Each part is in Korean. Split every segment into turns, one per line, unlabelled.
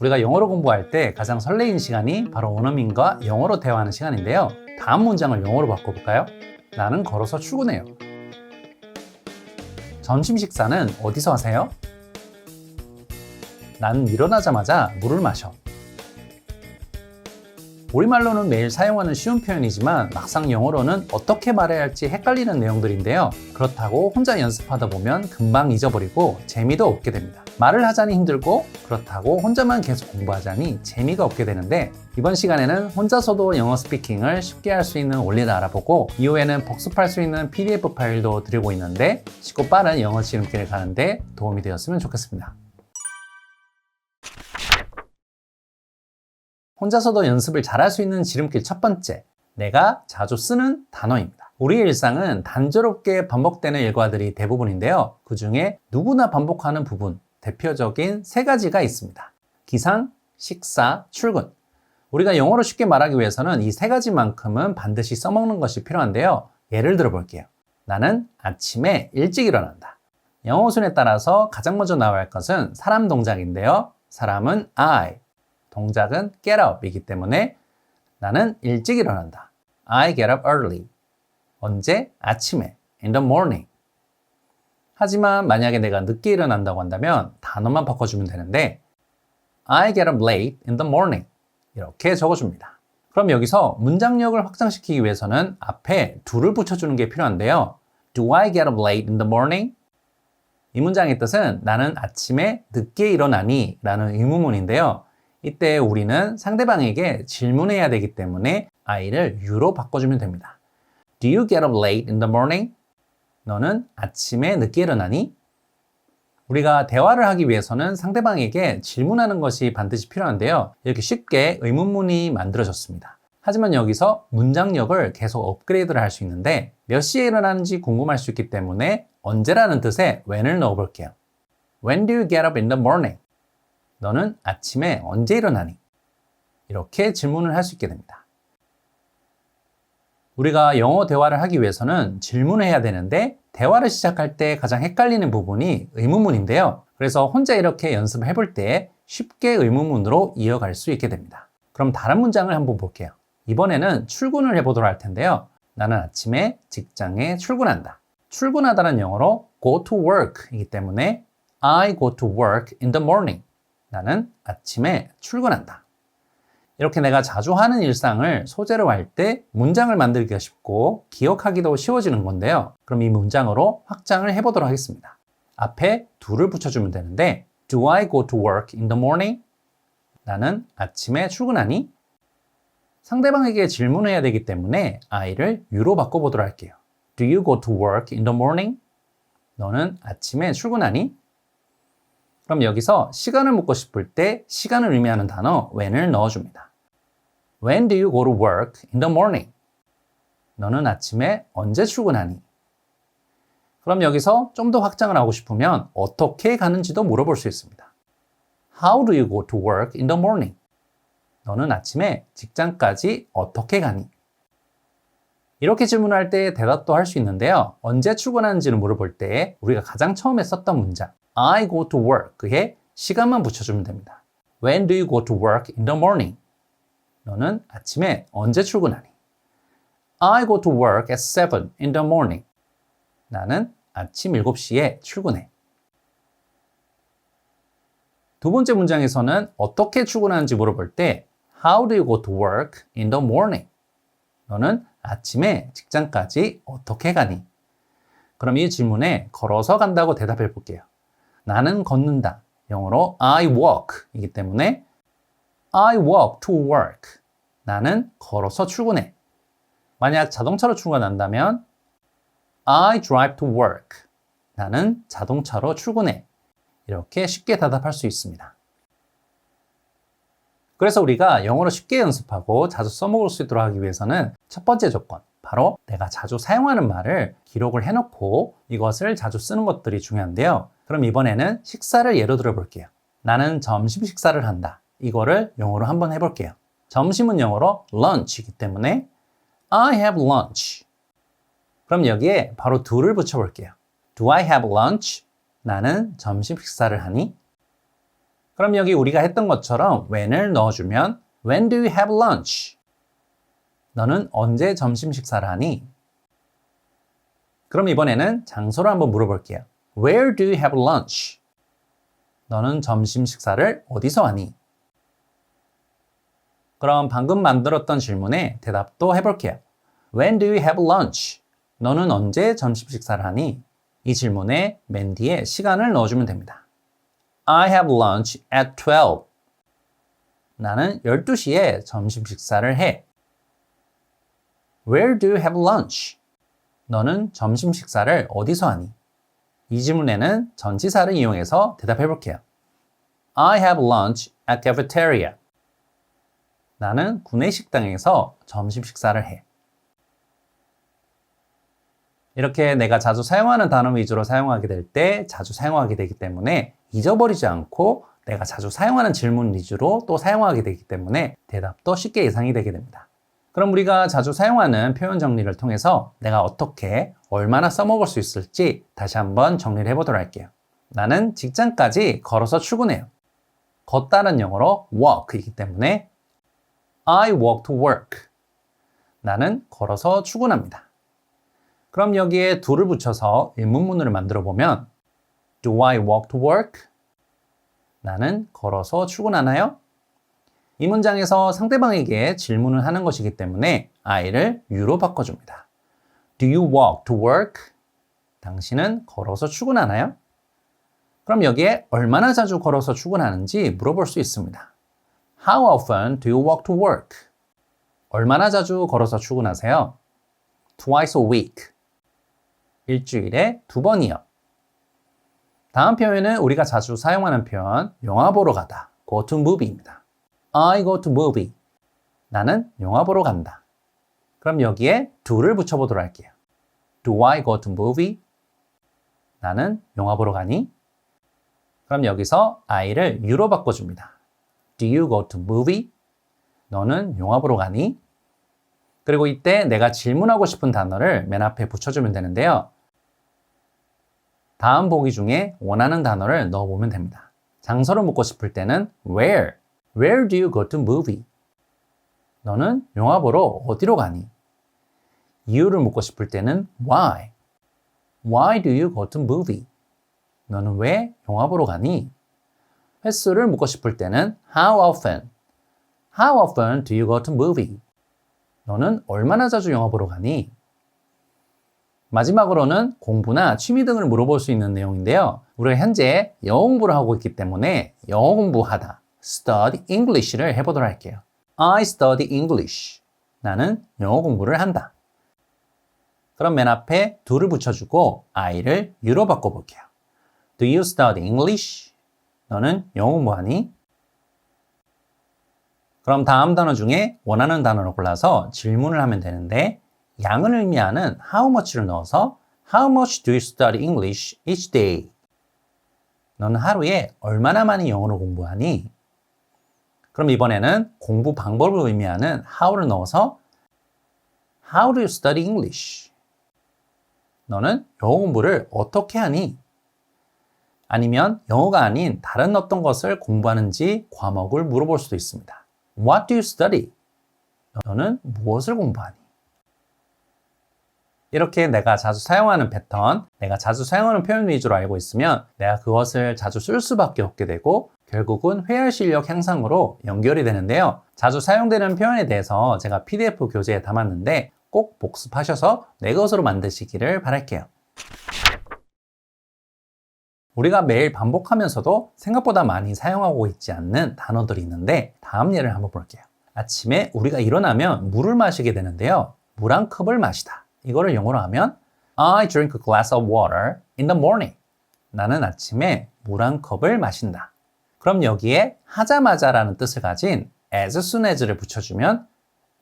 우리가 영어로 공부할 때 가장 설레이는 시간이 바로 원어민과 영어로 대화하는 시간인데요. 다음 문장을 영어로 바꿔볼까요? 나는 걸어서 출근해요. 점심 식사는 어디서 하세요? 난 일어나자마자 물을 마셔. 우리말로는 매일 사용하는 쉬운 표현이지만 막상 영어로는 어떻게 말해야 할지 헷갈리는 내용들인데요. 그렇다고 혼자 연습하다 보면 금방 잊어버리고 재미도 없게 됩니다. 말을 하자니 힘들고 그렇다고 혼자만 계속 공부하자니 재미가 없게 되는데 이번 시간에는 혼자서도 영어 스피킹을 쉽게 할 수 있는 원리를 알아보고 이후에는 복습할 수 있는 PDF 파일도 드리고 있는데 쉽고 빠른 영어 지름길을 가는데 도움이 되었으면 좋겠습니다. 혼자서도 연습을 잘할 수 있는 지름길 첫 번째, 내가 자주 쓰는 단어입니다. 우리의 일상은 단조롭게 반복되는 일과들이 대부분인데요. 그 중에 누구나 반복하는 부분, 대표적인 세 가지가 있습니다. 기상, 식사, 출근. 우리가 영어로 쉽게 말하기 위해서는 이 세 가지만큼은 반드시 써먹는 것이 필요한데요. 예를 들어 볼게요. 나는 아침에 일찍 일어난다. 영어 순에 따라서 가장 먼저 나와야 할 것은 사람 동작인데요. 사람은 I, 동작은 get up이기 때문에 나는 일찍 일어난다. I get up early. 언제? 아침에. In the morning. 하지만 만약에 내가 늦게 일어난다고 한다면 단어만 바꿔주면 되는데 I get up late in the morning. 이렇게 적어줍니다. 그럼 여기서 문장력을 확장시키기 위해서는 앞에 do를 붙여주는 게 필요한데요. Do I get up late in the morning? 이 문장의 뜻은 나는 아침에 늦게 일어나니? 라는 의문문인데요. 이때 우리는 상대방에게 질문해야 되기 때문에 I를 U로 바꿔주면 됩니다. Do you get up late in the morning? 너는 아침에 늦게 일어나니? 우리가 대화를 하기 위해서는 상대방에게 질문하는 것이 반드시 필요한데요. 이렇게 쉽게 의문문이 만들어졌습니다. 하지만 여기서 문장력을 계속 업그레이드를 할 수 있는데 몇 시에 일어나는지 궁금할 수 있기 때문에 언제라는 뜻의 when을 넣어볼게요. When do you get up in the morning? 너는 아침에 언제 일어나니? 이렇게 질문을 할 수 있게 됩니다. 우리가 영어 대화를 하기 위해서는 질문을 해야 되는데 대화를 시작할 때 가장 헷갈리는 부분이 의문문인데요. 그래서 혼자 이렇게 연습을 해볼 때 쉽게 의문문으로 이어갈 수 있게 됩니다. 그럼 다른 문장을 한번 볼게요. 이번에는 출근을 해보도록 할 텐데요. 나는 아침에 직장에 출근한다. 출근하다는 영어로 go to work 이기 때문에 I go to work in the morning. 나는 아침에 출근한다. 이렇게 내가 자주 하는 일상을 소재로 할 때 문장을 만들기가 쉽고 기억하기도 쉬워지는 건데요. 그럼 이 문장으로 확장을 해보도록 하겠습니다. 앞에 do를 붙여주면 되는데 Do I go to work in the morning? 나는 아침에 출근하니? 상대방에게 질문해야 되기 때문에 I를 U로 바꿔보도록 할게요. Do you go to work in the morning? 너는 아침에 출근하니? 그럼 여기서 시간을 묻고 싶을 때 시간을 의미하는 단어 when을 넣어줍니다. When do you go to work in the morning? 너는 아침에 언제 출근하니? 그럼 여기서 좀 더 확장을 하고 싶으면 어떻게 가는지도 물어볼 수 있습니다. How do you go to work in the morning? 너는 아침에 직장까지 어떻게 가니? 이렇게 질문할 때 대답도 할 수 있는데요. 언제 출근하는지를 물어볼 때 우리가 가장 처음에 썼던 문장 I go to work에 시간만 붙여주면 됩니다. When do you go to work in the morning? 너는 아침에 언제 출근하니? I go to work at 7 in the morning. 나는 아침 7시에 출근해. 두 번째 문장에서는 어떻게 출근하는지 물어볼 때 How do you go to work in the morning? 너는 아침에 직장까지 어떻게 가니? 그럼 이 질문에 걸어서 간다고 대답해 볼게요. 나는 걷는다. 영어로 I walk 이기 때문에 I walk to work. 나는 걸어서 출근해. 만약 자동차로 출근한다면 I drive to work. 나는 자동차로 출근해. 이렇게 쉽게 대답할 수 있습니다. 그래서 우리가 영어로 쉽게 연습하고 자주 써먹을 수 있도록 하기 위해서는 첫 번째 조건, 바로 내가 자주 사용하는 말을 기록을 해놓고 이것을 자주 쓰는 것들이 중요한데요. 그럼 이번에는 식사를 예로 들어 볼게요. 나는 점심 식사를 한다. 이거를 영어로 한번 해볼게요. 점심은 영어로 lunch이기 때문에 I have lunch. 그럼 여기에 바로 do를 붙여볼게요. Do I have lunch? 나는 점심 식사를 하니? 그럼 여기 우리가 했던 것처럼 when을 넣어주면 When do you have lunch? 너는 언제 점심 식사를 하니? 그럼 이번에는 장소를 한번 물어볼게요. Where do you have lunch? 너는 점심 식사를 어디서 하니? 그럼 방금 만들었던 질문에 대답도 해볼게요. When do you have lunch? 너는 언제 점심 식사를 하니? 이 질문에 맨 뒤에 시간을 넣어주면 됩니다. I have lunch at 12. 나는 12시에 점심 식사를 해. Where do you have lunch? 너는 점심 식사를 어디서 하니? 이 질문에는 전치사를 이용해서 대답해 볼게요. I have lunch at cafeteria. 나는 구내식당에서 점심 식사를 해. 이렇게 내가 자주 사용하는 단어 위주로 사용하게 될 때 자주 사용하게 되기 때문에 잊어버리지 않고 내가 자주 사용하는 질문 위주로 또 사용하게 되기 때문에 대답도 쉽게 예상이 되게 됩니다. 그럼 우리가 자주 사용하는 표현 정리를 통해서 내가 어떻게 얼마나 써먹을 수 있을지 다시 한번 정리를 해보도록 할게요. 나는 직장까지 걸어서 출근해요. 걷다는 영어로 walk이기 때문에 I walk to work. 나는 걸어서 출근합니다. 그럼 여기에 do를 붙여서 의문문을 만들어 보면 Do I walk to work? 나는 걸어서 출근하나요? 이 문장에서 상대방에게 질문을 하는 것이기 때문에 I를 you로 바꿔줍니다. Do you walk to work? 당신은 걸어서 출근하나요? 그럼 여기에 얼마나 자주 걸어서 출근하는지 물어볼 수 있습니다. How often do you walk to work? 얼마나 자주 걸어서 출근하세요? Twice a week. 일주일에 2번이요. 다음 표현은 우리가 자주 사용하는 표현, 영화 보러 가다, go to movie입니다. I go to movie. 나는 영화 보러 간다. 그럼 여기에 do를 붙여보도록 할게요. Do I go to movie? 나는 영화 보러 가니? 그럼 여기서 I를 you로 바꿔줍니다. Do you go to movie? 너는 영화 보러 가니? 그리고 이때 내가 질문하고 싶은 단어를 맨 앞에 붙여주면 되는데요. 다음 보기 중에 원하는 단어를 넣어보면 됩니다. 장소를 묻고 싶을 때는 where? Where do you go to movie? 너는 영화 보러 어디로 가니? 이유를 묻고 싶을 때는 why? Why do you go to movie? 너는 왜 영화 보러 가니? 횟수를 묻고 싶을 때는 how often? How often do you go to movie? 너는 얼마나 자주 영화 보러 가니? 마지막으로는 공부나 취미 등을 물어볼 수 있는 내용인데요. 우리가 현재 영어 공부를 하고 있기 때문에 영어 공부하다, study English를 해보도록 할게요. I study English. 나는 영어 공부를 한다. 그럼 맨 앞에 do를 붙여주고 I를 you로 바꿔볼게요. Do you study English? 너는 영어 공부하니? 그럼 다음 단어 중에 원하는 단어를 골라서 질문을 하면 되는데 양을 의미하는 how much를 넣어서 How much do you study English each day? 너는 하루에 얼마나 많이 영어를 공부하니? 그럼 이번에는 공부 방법을 의미하는 how를 넣어서 How do you study English? 너는 영어 공부를 어떻게 하니? 아니면 영어가 아닌 다른 어떤 것을 공부하는지 과목을 물어볼 수도 있습니다. What do you study? 너는 무엇을 공부하니? 이렇게 내가 자주 사용하는 패턴, 내가 자주 사용하는 표현 위주로 알고 있으면 내가 그것을 자주 쓸 수밖에 없게 되고 결국은 회화 실력 향상으로 연결이 되는데요. 자주 사용되는 표현에 대해서 제가 PDF 교재에 담았는데 꼭 복습하셔서 내 것으로 만드시기를 바랄게요. 우리가 매일 반복하면서도 생각보다 많이 사용하고 있지 않는 단어들이 있는데 다음 예를 한번 볼게요. 아침에 우리가 일어나면 물을 마시게 되는데요. 물 한 컵을 마시다. 이거를 영어로 하면 I drink a glass of water in the morning. 나는 아침에 물 한 컵을 마신다. 그럼 여기에 하자마자라는 뜻을 가진 as soon as를 붙여주면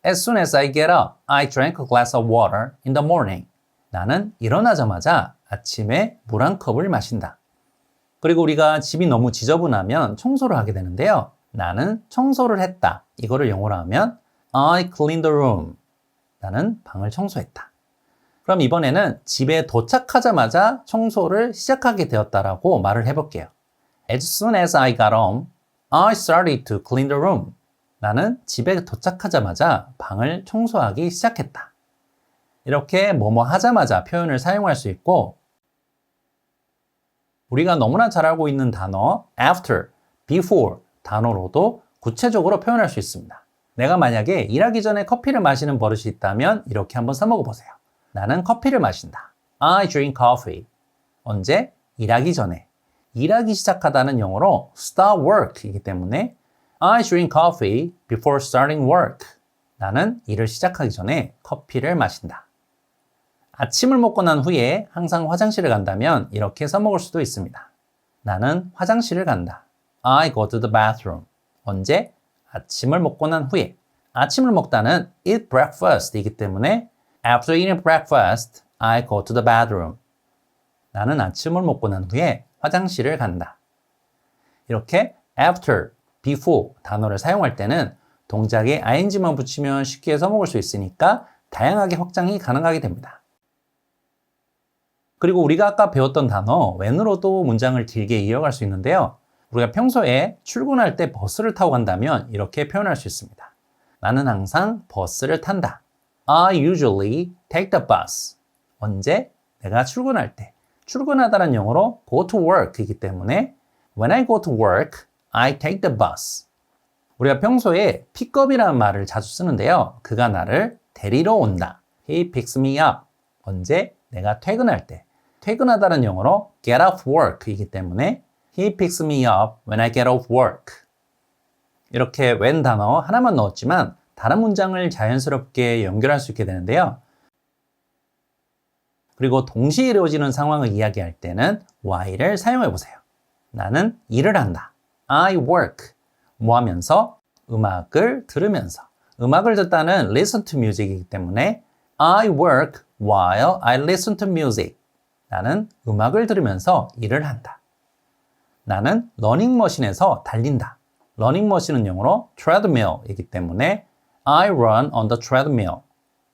As soon as I get up, I drank a glass of water in the morning. 나는 일어나자마자 아침에 물 한 컵을 마신다. 그리고 우리가 집이 너무 지저분하면 청소를 하게 되는데요. 나는 청소를 했다. 이거를 영어로 하면 I cleaned the room. 나는 방을 청소했다. 그럼 이번에는 집에 도착하자마자 청소를 시작하게 되었다라고 말을 해볼게요. As soon as I got home, I started to clean the room. 나는 집에 도착하자마자 방을 청소하기 시작했다. 이렇게 뭐뭐 하자마자 표현을 사용할 수 있고 우리가 너무나 잘 알고 있는 단어 after, before 단어로도 구체적으로 표현할 수 있습니다. 내가 만약에 일하기 전에 커피를 마시는 버릇이 있다면 이렇게 한번 써먹어 보세요. 나는 커피를 마신다. I drink coffee. 언제? 일하기 전에. 일하기 시작하다는 영어로 start work이기 때문에 I drink coffee before starting work. 나는 일을 시작하기 전에 커피를 마신다. 아침을 먹고 난 후에 항상 화장실을 간다면 이렇게 써먹을 수도 있습니다. 나는 화장실을 간다. I go to the bathroom. 언제? 아침을 먹고 난 후에. 아침을 먹다는 eat breakfast이기 때문에 after eating breakfast, I go to the bathroom. 나는 아침을 먹고 난 후에 화장실을 간다. 이렇게 after, before 단어를 사용할 때는 동작에 ing만 붙이면 쉽게 써먹을 수 있으니까 다양하게 확장이 가능하게 됩니다. 그리고 우리가 아까 배웠던 단어 when으로도 문장을 길게 이어갈 수 있는데요. 우리가 평소에 출근할 때 버스를 타고 간다면 이렇게 표현할 수 있습니다. 나는 항상 버스를 탄다. I usually take the bus. 언제? 내가 출근할 때. 출근하다는 영어로 go to work이기 때문에 when I go to work, I take the bus. 우리가 평소에 pickup이라는 말을 자주 쓰는데요. 그가 나를 데리러 온다. He picks me up. 언제? 내가 퇴근할 때. 퇴근하다는 영어로 get off work이기 때문에 He picks me up when I get off work. 이렇게 when 단어 하나만 넣었지만 다른 문장을 자연스럽게 연결할 수 있게 되는데요. 그리고 동시에 이루어지는 상황을 이야기할 때는 while을 사용해 보세요. 나는 일을 한다. I work. 뭐 하면서? 음악을 들으면서. 음악을 듣다는 listen to music이기 때문에 I work while I listen to music. 나는 음악을 들으면서 일을 한다. 나는 러닝머신에서 달린다. 러닝머신은 영어로 treadmill이기 때문에 I run on the treadmill.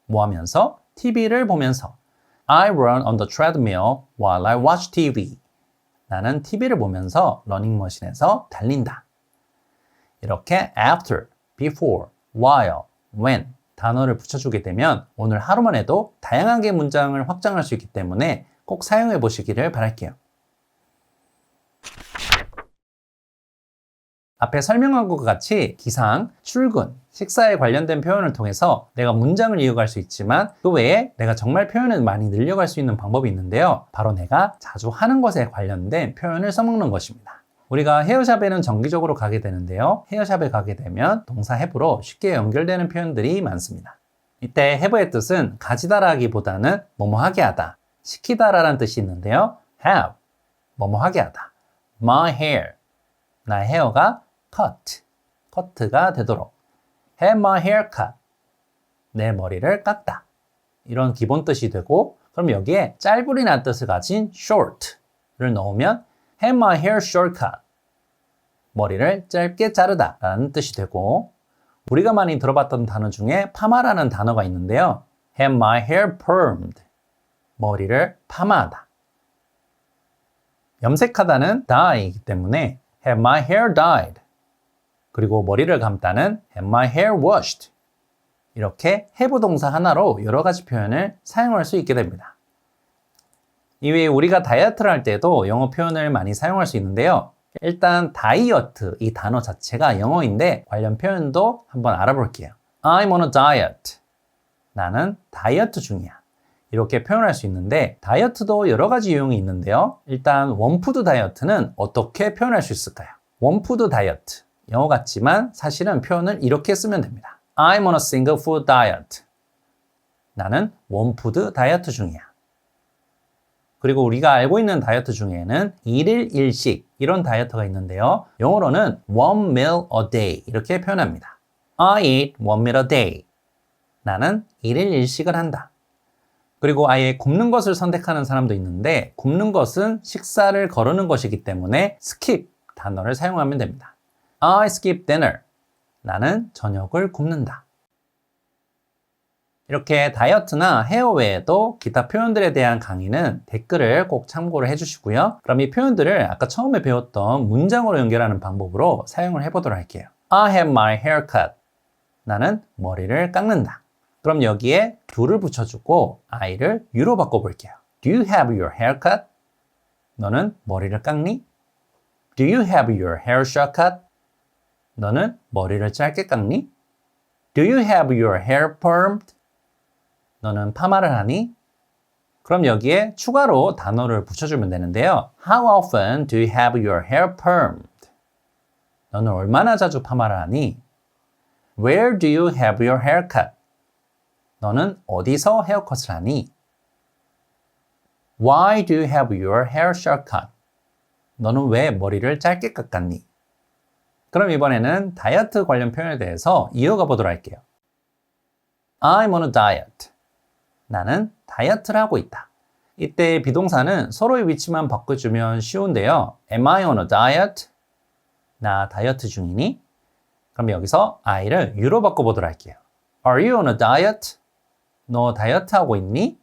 뭐 하면서? TV를 보면서. I run on the treadmill while I watch TV. 나는 TV를 보면서 러닝머신에서 달린다. 이렇게 after, before, while, when 단어를 붙여주게 되면 오늘 하루만 해도 다양하게 문장을 확장할 수 있기 때문에 꼭 사용해 보시기를 바랄게요. 앞에 설명한 것과 같이 기상, 출근, 식사에 관련된 표현을 통해서 내가 문장을 이어갈 수 있지만 그 외에 내가 정말 표현을 많이 늘려갈 수 있는 방법이 있는데요. 바로 내가 자주 하는 것에 관련된 표현을 써먹는 것입니다. 우리가 헤어샵에는 정기적으로 가게 되는데요. 헤어샵에 가게 되면 동사 have로 쉽게 연결되는 표현들이 많습니다. 이때 have의 뜻은 가지다라기보다는 뭐뭐 하게 하다, 시키다라는 뜻이 있는데요. have, 뭐뭐 하게 하다. My hair, 나의 헤어가 cut가 되도록. have my hair cut, 내 머리를 깎다. 이런 기본 뜻이 되고 그럼 여기에 짧으리라는 뜻을 가진 short를 넣으면 have my hair short cut, 머리를 짧게 자르다 라는 뜻이 되고 우리가 많이 들어봤던 단어 중에 파마라는 단어가 있는데요. have my hair permed, 머리를 파마하다. 염색하다는 dye이기 때문에 have my hair dyed. 그리고 머리를 감다는 have my hair washed. 이렇게 have 동사 하나로 여러 가지 표현을 사용할 수 있게 됩니다. 이외에 우리가 다이어트를 할 때도 영어 표현을 많이 사용할 수 있는데요. 일단 다이어트 이 단어 자체가 영어인데 관련 표현도 한번 알아볼게요. I'm on a diet. 나는 다이어트 중이야. 이렇게 표현할 수 있는데 다이어트도 여러 가지 유형이 있는데요. 일단 원푸드 다이어트는 어떻게 표현할 수 있을까요? 원푸드 다이어트. 영어 같지만 사실은 표현을 이렇게 쓰면 됩니다. I'm on a single food diet. 나는 원푸드 다이어트 중이야. 그리고 우리가 알고 있는 다이어트 중에는 1일 1식 이런 다이어트가 있는데요. 영어로는 one meal a day 이렇게 표현합니다. I eat one meal a day. 나는 1일 1식을 한다. 그리고 아예 굶는 것을 선택하는 사람도 있는데 굶는 것은 식사를 거르는 것이기 때문에 skip 단어를 사용하면 됩니다. I skip dinner. 나는 저녁을 굶는다. 이렇게 다이어트나 헤어 외에도 기타 표현들에 대한 강의는 댓글을 꼭 참고를 해주시고요. 그럼 이 표현들을 아까 처음에 배웠던 문장으로 연결하는 방법으로 사용을 해보도록 할게요. I have my hair cut. 나는 머리를 깎는다. 그럼 여기에 do를 붙여주고 I를 you로 바꿔볼게요. Do you have your hair cut? 너는 머리를 깎니? Do you have your hair short cut? 너는 머리를 짧게 깎니? Do you have your hair permed? 너는 파마를 하니? 그럼 여기에 추가로 단어를 붙여주면 되는데요. How often do you have your hair permed? 너는 얼마나 자주 파마를 하니? Where do you have your hair cut? 너는 어디서 헤어컷을 하니? Why do you have your hair short cut? 너는 왜 머리를 짧게 깎았니? 그럼 이번에는 다이어트 관련 표현에 대해서 이어가 보도록 할게요. I'm on a diet. 나는 다이어트를 하고 있다. 이때 비동사는 서로의 위치만 바꿔주면 쉬운데요. Am I on a diet? 나 다이어트 중이니? 그럼 여기서 I를 you로 바꿔보도록 할게요. Are you on a diet? 너 다이어트 하고 있니?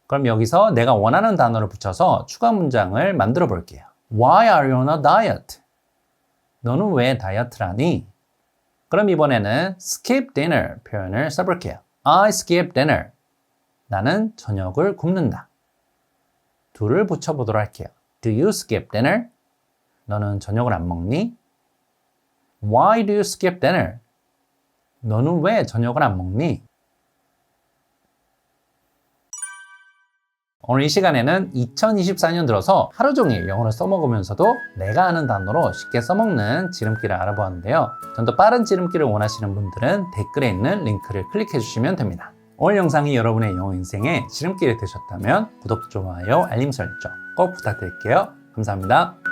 그럼 여기서 내가 원하는 단어를 붙여서 추가 문장을 만들어 볼게요. Why are you on a diet? 너는 왜 다이어트를 하니? 그럼 이번에는 skip dinner 표현을 써볼게요. I skip dinner. 나는 저녁을 굶는다. do를 붙여보도록 할게요. Do you skip dinner? 너는 저녁을 안 먹니? Why do you skip dinner? 너는 왜 저녁을 안 먹니? 오늘 이 시간에는 2024년 들어서 하루 종일 영어를 써먹으면서도 내가 아는 단어로 쉽게 써먹는 지름길을 알아보았는데요. 좀 더 빠른 지름길을 원하시는 분들은 댓글에 있는 링크를 클릭해 주시면 됩니다. 오늘 영상이 여러분의 영어 인생에 지름길이 되셨다면 구독, 좋아요, 알림 설정 꼭 부탁드릴게요. 감사합니다.